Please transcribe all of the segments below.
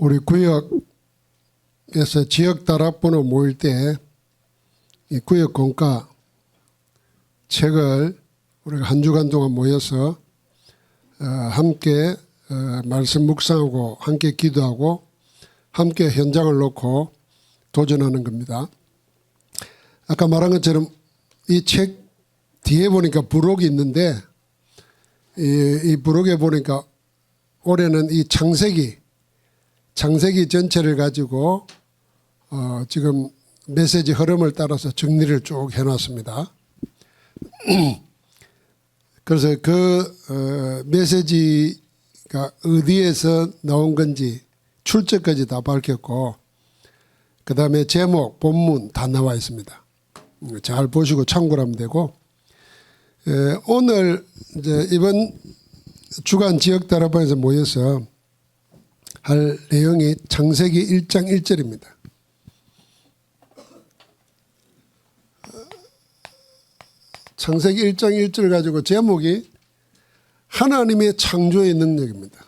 우리 구역에서 지역 다락번호 모일 때 이 구역 공과 책을 우리가 한 주간 동안 모여서 함께 말씀 묵상하고 함께 기도하고 함께 현장을 놓고 도전하는 겁니다. 아까 말한 것처럼 이 책 뒤에 보니까 부록이 있는데 이 부록에 보니까 올해는 이 창세기 전체를 가지고 지금 메시지 흐름을 따라서 정리를 쭉 해놨습니다. 그래서 그 메시지가 어디에서 나온 건지 출처까지 다 밝혔고 그 다음에 제목, 본문 다 나와 있습니다. 잘 보시고 참고를 하면 되고 오늘 이제 이번 주간 지역 다락방에서 모여서 할 내용이 창세기 1장 1절입니다. 창세기 1장 1절 가지고 제목이 하나님의 창조의 능력입니다.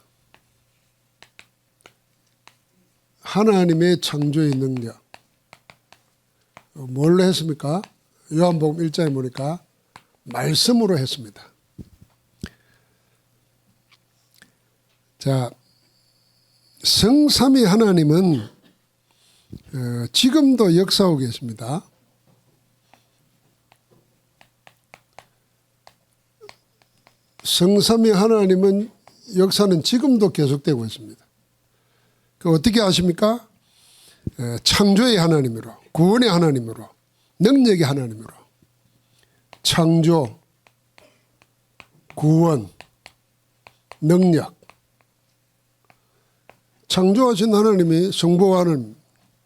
하나님의 창조의 능력. 뭘로 했습니까? 요한복음 1장에 보니까 말씀으로 했습니다. 자, 성삼위 하나님은 지금도 역사하고 계십니다. 성삼위 하나님은 역사는 지금도 계속되고 있습니다. 어떻게 아십니까? 창조의 하나님으로, 구원의 하나님으로, 능력의 하나님으로. 창조, 구원, 능력. 창조하신 하나님이 성부와 하나님,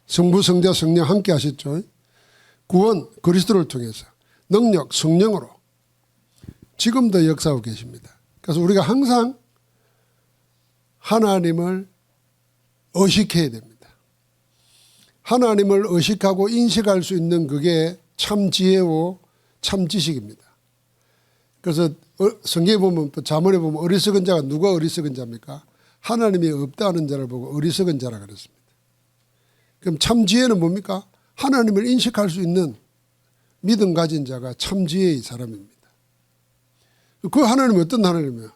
성부, 성자, 성령 함께 하셨죠. 구원, 그리스도를 통해서. 능력, 성령으로. 지금도 역사하고 계십니다. 그래서 우리가 항상 하나님을 의식해야 됩니다. 하나님을 의식하고 인식할 수 있는 그게 참 지혜고 참 지식입니다. 그래서 성경에 보면 잠언에 보면 어리석은 자가 누가 어리석은 자입니까? 하나님이 없다는 자를 보고 어리석은 자라 그랬습니다. 그럼 참 지혜는 뭡니까? 하나님을 인식할 수 있는 믿음 가진 자가 참 지혜의 사람입니다. 그 하나님은 어떤 하나님이에요?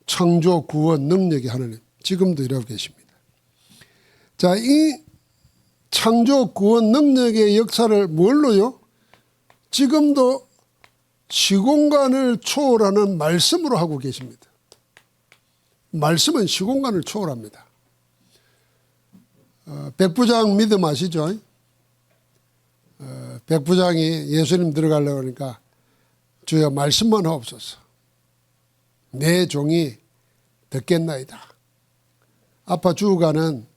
창조, 구원, 능력의 하나님. 지금도 이러고 계십니다. 자, 이 창조, 구원, 능력의 역사를 뭘로요? 지금도 시공간을 초월하는 말씀으로 하고 계십니다. 말씀은 시공간을 초월합니다. 백부장 믿음 아시죠? 백부장이 예수님 들어가려고 하니까 주여 말씀만 하옵소서. 내 종이 듣겠나이다. 아파 죽어가는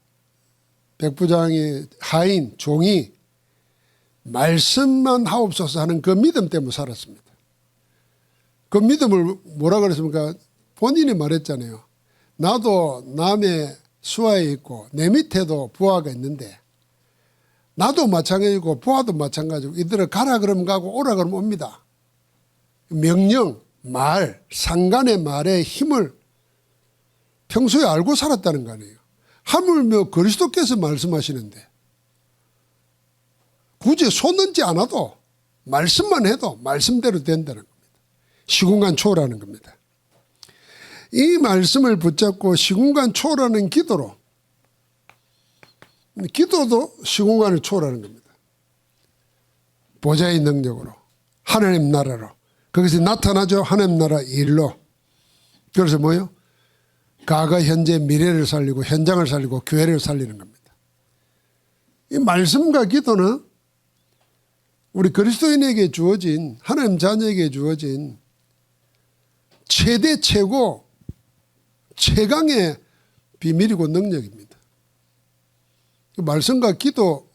백부장의 하인, 종이 말씀만 하옵소서 하는 그 믿음 때문에 살았습니다. 그 믿음을 뭐라 그랬습니까? 본인이 말했잖아요. 나도 남의 수하에 있고 내 밑에도 부하가 있는데 나도 마찬가지고 부하도 마찬가지고 이들을 가라 그러면 가고 오라 그러면 옵니다. 명령, 말, 상간의 말의 힘을 평소에 알고 살았다는 거 아니에요. 하물며 그리스도께서 말씀하시는데 굳이 손 얹지 않아도 말씀만 해도 말씀대로 된다는 겁니다. 시공간 초월하는 겁니다. 이 말씀을 붙잡고 시공간 초월하는 기도로, 기도도 시공간을 초월하는 겁니다. 보좌의 능력으로, 하나님 나라로. 거기서 나타나죠. 하나님 나라 일로. 그래서 뭐예요? 과거, 현재, 미래를 살리고 현장을 살리고 교회를 살리는 겁니다. 이 말씀과 기도는 우리 그리스도인에게 주어진, 하나님 자녀에게 주어진 최대 최고 최강의 비밀이고 능력입니다. 말씀과 기도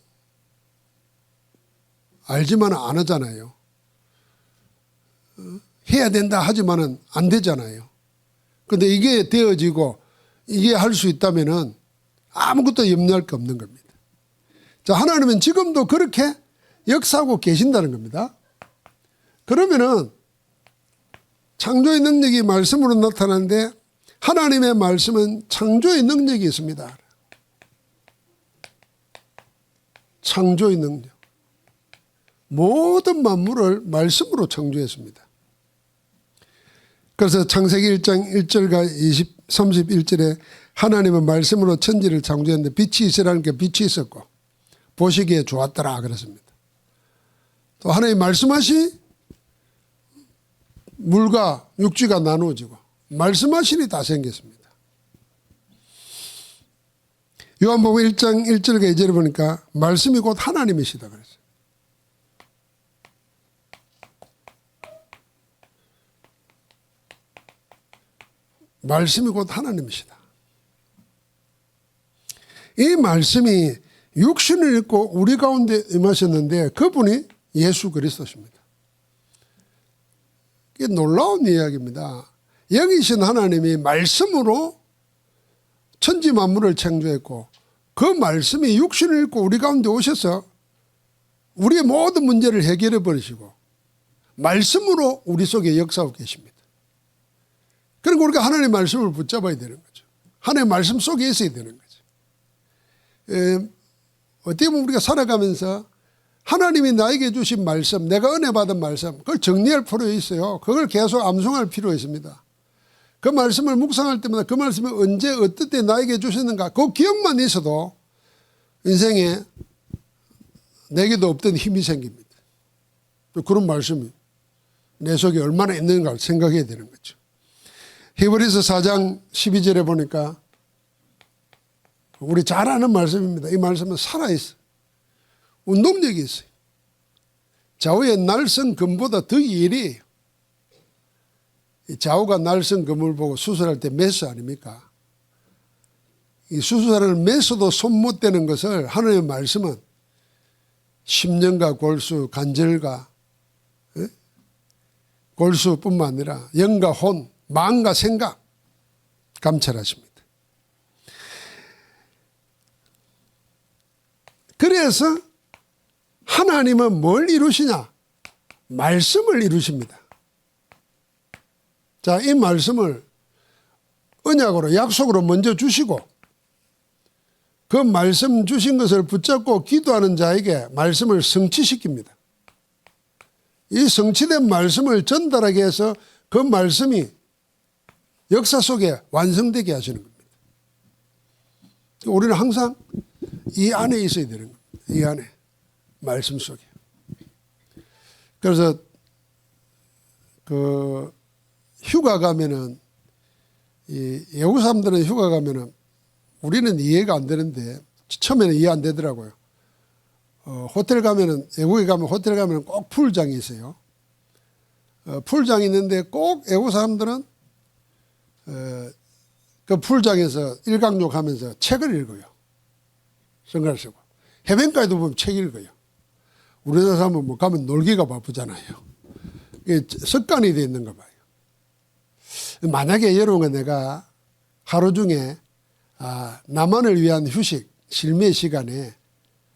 알지만 안 하잖아요. 해야 된다 하지만은 안 되잖아요. 그런데 이게 되어지고 이게 할 수 있다면은 아무것도 염려할 게 없는 겁니다. 자, 하나님은 지금도 그렇게 역사하고 계신다는 겁니다. 그러면은 창조의 능력이 말씀으로 나타나는데 하나님의 말씀은 창조의 능력이 있습니다. 창조의 능력. 모든 만물을 말씀으로 창조했습니다. 그래서 창세기 1장 1절과 31절에 하나님은 말씀으로 천지를 창조했는데 빛이 있으라니까 빛이 있었고 보시기에 좋았더라 그랬습니다. 또 하나님 말씀하시 물과 육지가 나누어지고 말씀하시니 다 생겼습니다. 요한복음 1장 1절과 2절에 보니까 말씀이 곧 하나님이시다 그랬어요. 말씀이 곧 하나님이시다. 이 말씀이 육신을 입고 우리 가운데 임하셨는데 그분이 예수 그리스도십니다. 이게 놀라운 이야기입니다. 영이신 하나님이 말씀으로 천지 만물을 창조했고 그 말씀이 육신을 입고 우리 가운데 오셔서 우리의 모든 문제를 해결해 버리시고 말씀으로 우리 속에 역사하고 계십니다. 그러니까 우리가 하나님의 말씀을 붙잡아야 되는 거죠. 하나님의 말씀 속에 있어야 되는 거죠. 어떻게 보면 우리가 살아가면서 하나님이 나에게 주신 말씀, 내가 은혜 받은 말씀, 그걸 정리할 필요가 있어요. 그걸 계속 암송할 필요가 있습니다. 그 말씀을 묵상할 때마다 그 말씀이 언제 어떨 때 나에게 주셨는가 그 기억만 있어도 인생에 내게도 없던 힘이 생깁니다. 그런 말씀이 내 속에 얼마나 있는가 생각해야 되는 거죠. 히브리서 4장 12절에 보니까 우리 잘 아는 말씀입니다. 이 말씀은 살아있어요. 운동력이 있어요. 좌우의 날선 금보다 더 예리해요. 좌우가 날선 금을 보고 수술할 때 메스 아닙니까? 이 수술을 메스도 손 못 대는 것을 하나님의 말씀은 심령과 골수, 관절과 골수뿐만 아니라 영과 혼, 마음과 생각 감찰하십니다. 그래서 하나님은 뭘 이루시냐? 말씀을 이루십니다. 자, 이 말씀을 언약으로 약속으로 먼저 주시고 그 말씀 주신 것을 붙잡고 기도하는 자에게 말씀을 성취시킵니다. 이 성취된 말씀을 전달하게 해서 그 말씀이 역사 속에 완성되게 하시는 겁니다. 우리는 항상 이 안에 있어야 되는 겁니다. 이 안에 말씀 속에. 그래서 그 휴가 가면은 이 외국 사람들은 휴가 가면은 우리는 이해가 안 되는데 처음에는 이해 안 되더라고요. 호텔 가면은 외국에 가면 호텔 가면은 꼭 풀장이 있어요. 풀장이 있는데 꼭 외국 사람들은 그 풀장에서 일광욕 하면서 책을 읽어요. 성가를 쓰고. 해변가에도 보면 책 읽어요. 우리나라 사람은 뭐 가면 놀기가 바쁘잖아요. 이게 습관이 되어 있는가 봐요. 만약에 여러분과 내가 하루 중에 나만을 위한 휴식, 실미의 시간에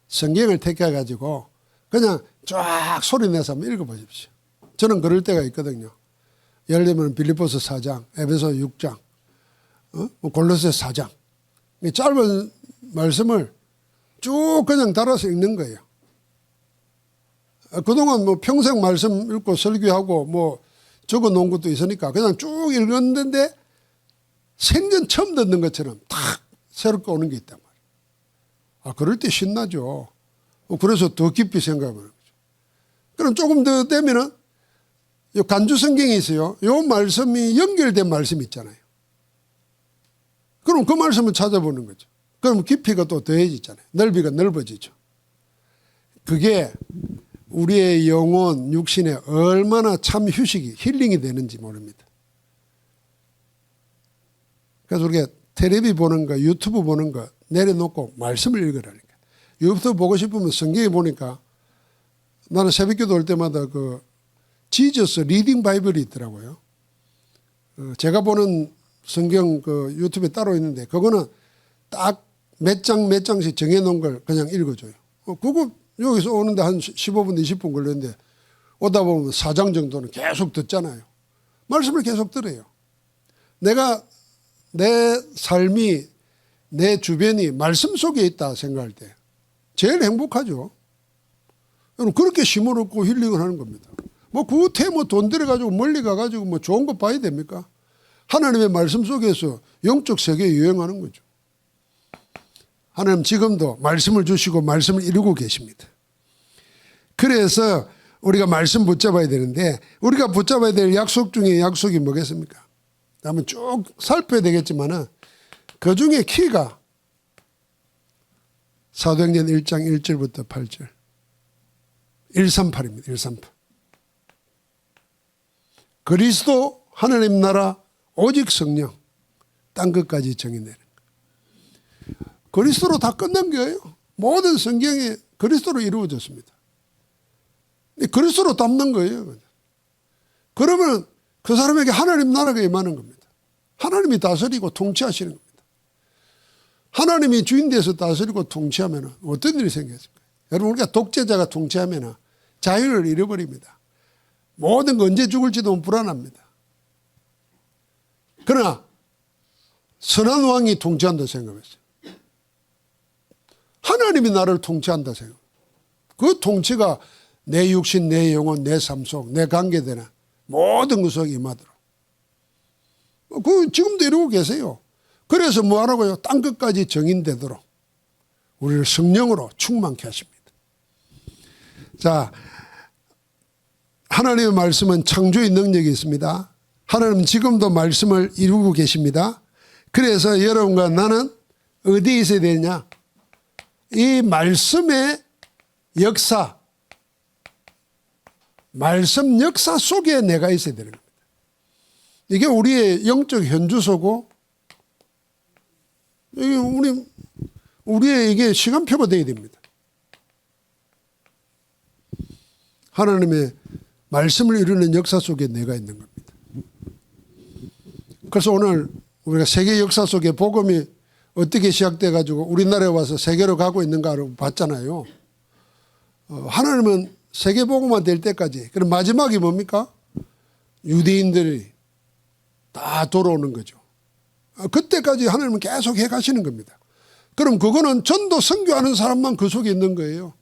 성경을 택해가지고 그냥 쫙 소리내서 한번 읽어보십시오. 저는 그럴 때가 있거든요. 예를 들면 빌립보서 4장, 에베소 6장, 골로새 4장. 짧은 말씀을 쭉 그냥 달아서 읽는 거예요. 그동안 뭐 평생 말씀 읽고 설교하고 뭐 적어 놓은 것도 있으니까 그냥 쭉 읽었는데 생전 처음 듣는 것처럼 탁 새롭게 오는 게 있단 말이에요. 그럴 때 신나죠. 그래서 더 깊이 생각하는 거죠. 그럼 조금 더 되면은 요 간주 성경이 있어요. 요 말씀이 연결된 말씀이 있잖아요. 그럼 그 말씀을 찾아보는 거죠. 그럼 깊이가 또 더해지잖아요. 넓이가 넓어지죠. 그게 우리의 영혼, 육신에 얼마나 참 휴식이, 힐링이 되는지 모릅니다. 그래서 우리가 텔레비 보는 거, 유튜브 보는 거 내려놓고 말씀을 읽으라니까. 유튜브 보고 싶으면 성경에 보니까 나는 새벽기도 올 때마다 그 지저스 리딩 바이블이 있더라고요. 제가 보는 성경 그 유튜브에 따로 있는데 그거는 딱 몇 장 몇 장씩 정해놓은 걸 그냥 읽어줘요. 그거 여기서 오는데 한 15분 20분 걸렸는데 오다 보면 4장 정도는 계속 듣잖아요. 말씀을 계속 들어요. 내가 내 삶이 내 주변이 말씀 속에 있다 생각할 때 제일 행복하죠. 여러분 그렇게 쉼을 얻고 힐링을 하는 겁니다. 뭐 구태 뭐 돈 들여가지고 멀리 가가지고 뭐 좋은 거 봐야 됩니까? 하나님의 말씀 속에서 영적 세계에 유행하는 거죠. 하나님 지금도 말씀을 주시고 말씀을 이루고 계십니다. 그래서 우리가 말씀 붙잡아야 되는데 우리가 붙잡아야 될 약속 중에 약속이 뭐겠습니까? 한번 쭉 살펴야 되겠지만은 그 중에 키가 사도행전 1장 1절부터 8절 138입니다. 138. 그리스도 하나님 나라 오직 성령 땅 끝까지 정의내는 거예요. 그리스도로 다 끝난 거예요. 모든 성경이 그리스도로 이루어졌습니다. 그리스도로 담는 거예요. 그러면 그 사람에게 하나님 나라가 임하는 겁니다. 하나님이 다스리고 통치하시는 겁니다. 하나님이 주인 돼서 다스리고 통치하면 어떤 일이 생겼을까요? 여러분 우리가 독재자가 통치하면 자유를 잃어버립니다. 모든 거 언제 죽을지도 불안합니다. 그러나 선한 왕이 통치한다 생각했어요. 하나님이 나를 통치한다 생각. 그 통치가 내 육신, 내 영혼, 내 삶 속, 내 관계되는 모든 것 속에 임하도록. 그 지금도 이러고 계세요. 그래서 뭐 하라고요? 땅 끝까지 정인되도록 우리를 성령으로 충만케 하십니다. 자, 하나님의 말씀은 창조의 능력이 있습니다. 하나님은 지금도 말씀을 이루고 계십니다. 그래서 여러분과 나는 어디에 있어야 되냐? 이 말씀의 역사, 말씀 역사 속에 내가 있어야 되는 겁니다. 이게 우리의 영적 현주소고 우리의 이게 시간표가 되어야 됩니다. 하나님의 말씀을 이루는 역사 속에 내가 있는 겁니다. 그래서 오늘 우리가 세계 역사 속에 복음이 어떻게 시작돼 가지고 우리나라에 와서 세계로 가고 있는가를 봤잖아요. 하나님은 세계 복음화 될 때까지, 그럼 마지막이 뭡니까? 유대인들이 다 돌아오는 거죠. 그때까지 하나님은 계속 해 가시는 겁니다. 그럼 그거는 전도 선교하는 사람만 그 속에 있는 거예요.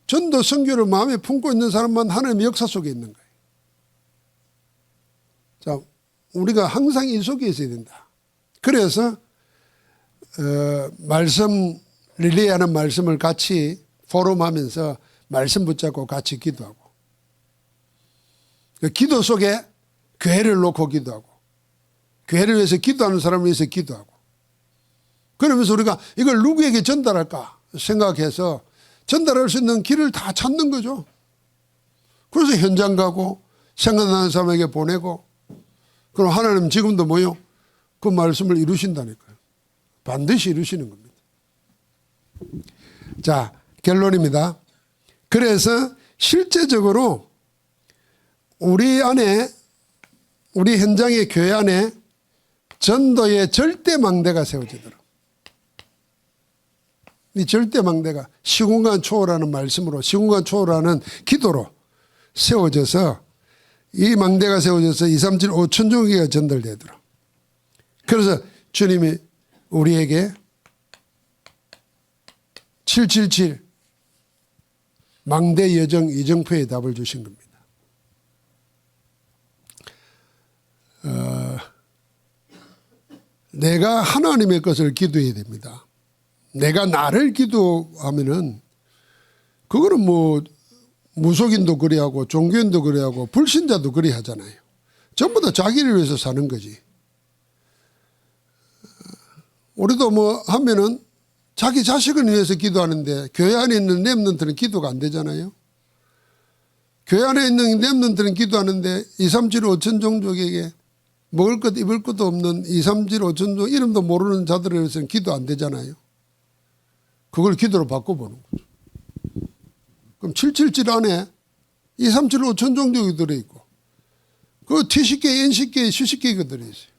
전도 선교를 마음에 품고 있는 사람만 하나님의 역사 속에 있는 거예요. 자, 우리가 항상 이 속에 있어야 된다. 그래서 말씀 릴레이하는 말씀을 같이 포럼하면서 말씀 붙잡고 같이 기도하고, 그 기도 속에 교회를 놓고 기도하고, 교회를 위해서 기도하는 사람을 위해서 기도하고, 그러면서 우리가 이걸 누구에게 전달할까 생각해서 전달할 수 있는 길을 다 찾는 거죠. 그래서 현장 가고 생각나는 사람에게 보내고, 그럼 하나님 지금도 뭐요? 그 말씀을 이루신다니까요. 반드시 이루시는 겁니다. 자, 결론입니다. 그래서 실제적으로 우리 안에, 우리 현장의 교회 안에 전도의 절대망대가 세워지도록, 이 절대망대가 시공간 초월하는 말씀으로, 시공간 초월하는 기도로 세워져서, 이 망대가 세워져서 2, 3, 7, 5천 종교가 전달되도록. 그래서 주님이 우리에게 777 망대 여정 이정표의 답을 주신 겁니다. 내가 하나님의 것을 기도해야 됩니다. 내가 나를 기도하면은 그거는 뭐 무속인도 그래 하고 종교인도 그래 하고 불신자도 그래 하잖아요. 전부 다 자기를 위해서 사는 거지. 우리도 뭐 하면은 자기 자식을 위해서 기도하는데 교회 안에 있는 렘넌트는 기도가 안 되잖아요. 교회 안에 있는 렘넌트는 기도하는데 2, 3, 7, 5천 종족에게 먹을 것 입을 것도 없는 2, 3, 7, 5천 종 이름도 모르는 자들에 대해서는 기도 안 되잖아요. 그걸 기도로 바꿔보는 거죠. 그럼 777 안에 2, 3, 7, 5천 종족이 들어있고 그 T식계, N식계, C식계가 들어있어요.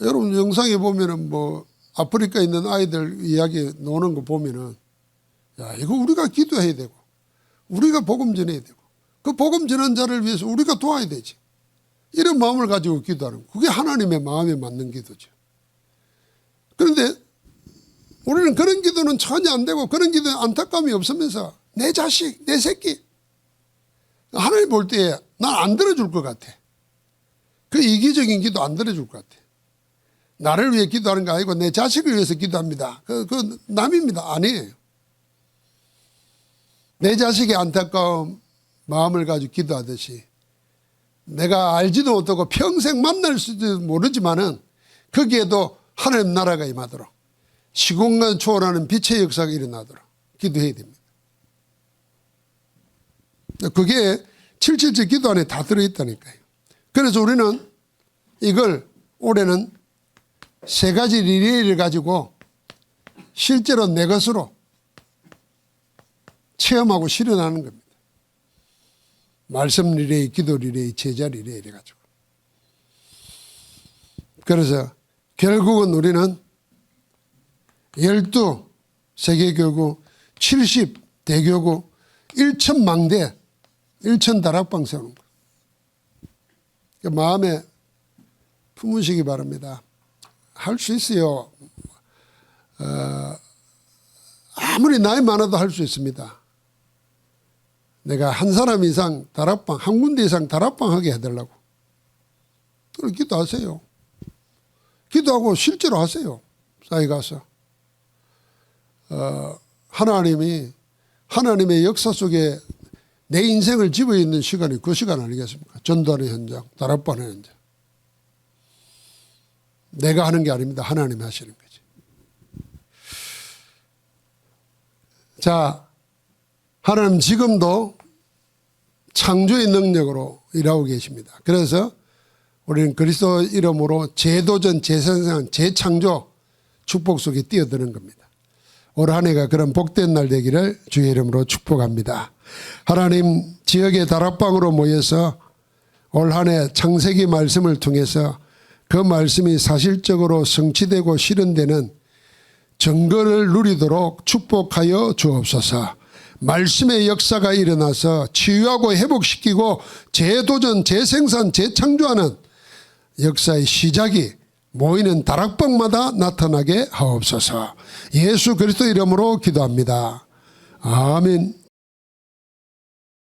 여러분 영상에 보면은 뭐 아프리카에 있는 아이들 이야기 노는 거 보면은, 야, 이거 우리가 기도해야 되고 우리가 복음 전해야 되고 그 복음 전한 자를 위해서 우리가 도와야 되지. 이런 마음을 가지고 기도하는 거. 그게 하나님의 마음에 맞는 기도죠. 그런데 우리는 우리는 그런 기도는 전혀 안 되고 그런 기도에 안타까움이 없으면서 내 자식, 내 새끼 하나님 볼 때에 난 안 들어줄 것 같아. 그 이기적인 기도 안 들어줄 것 같아. 나를 위해 기도하는 거 아니고 내 자식을 위해서 기도합니다. 그 남입니다. 아니에요. 내 자식의 안타까운 마음을 가지고 기도하듯이 내가 알지도 못하고 평생 만날 수도 모르지만은 거기에도 하나님 나라가 임하도록 시공간 초월하는 빛의 역사가 일어나도록 기도해야 됩니다. 그게 777 기도 안에 다 들어있다니까요. 그래서 우리는 이걸 올해는 3가지 리레이를 가지고 실제로 내 것으로 체험하고 실현하는 겁니다. 말씀 리레이, 기도 리레이, 제자 리레이 이래가지고. 그래서 결국은 우리는 12 세계교구, 70 대교구, 1천 망대, 1천 다락방 세우는 거. 마음에 품으시기 바랍니다. 할 수 있어요. 아무리 나이 많아도 할 수 있습니다. 내가 한 사람 이상 다락방, 한 군데 이상 다락방 하게 해달라고. 기도하세요. 기도하고 실제로 하세요. 싸이 가서. 하나님이 하나님의 역사 속에 내 인생을 집어있는 시간이 그 시간 아니겠습니까? 전도하는 현장, 다락방 하는 현장. 내가 하는 게 아닙니다. 하나님이 하시는 거지. 자, 하나님 지금도 창조의 능력으로 일하고 계십니다. 그래서 우리는 그리스도 이름으로 재도전, 재생산, 재창조 축복 속에 뛰어드는 겁니다. 올 한 해가 그런 복된 날 되기를 주의 이름으로 축복합니다. 하나님 지역의 다락방으로 모여서 올 한 해 창세기 말씀을 통해서 그 말씀이 사실적으로 성취되고 실현되는 증거를 누리도록 축복하여 주옵소서. 말씀의 역사가 일어나서 치유하고 회복시키고 재도전, 재생산, 재창조하는 역사의 시작이 모이는 다락방마다 나타나게 하옵소서. 예수 그리스도 이름으로 기도합니다. 아멘.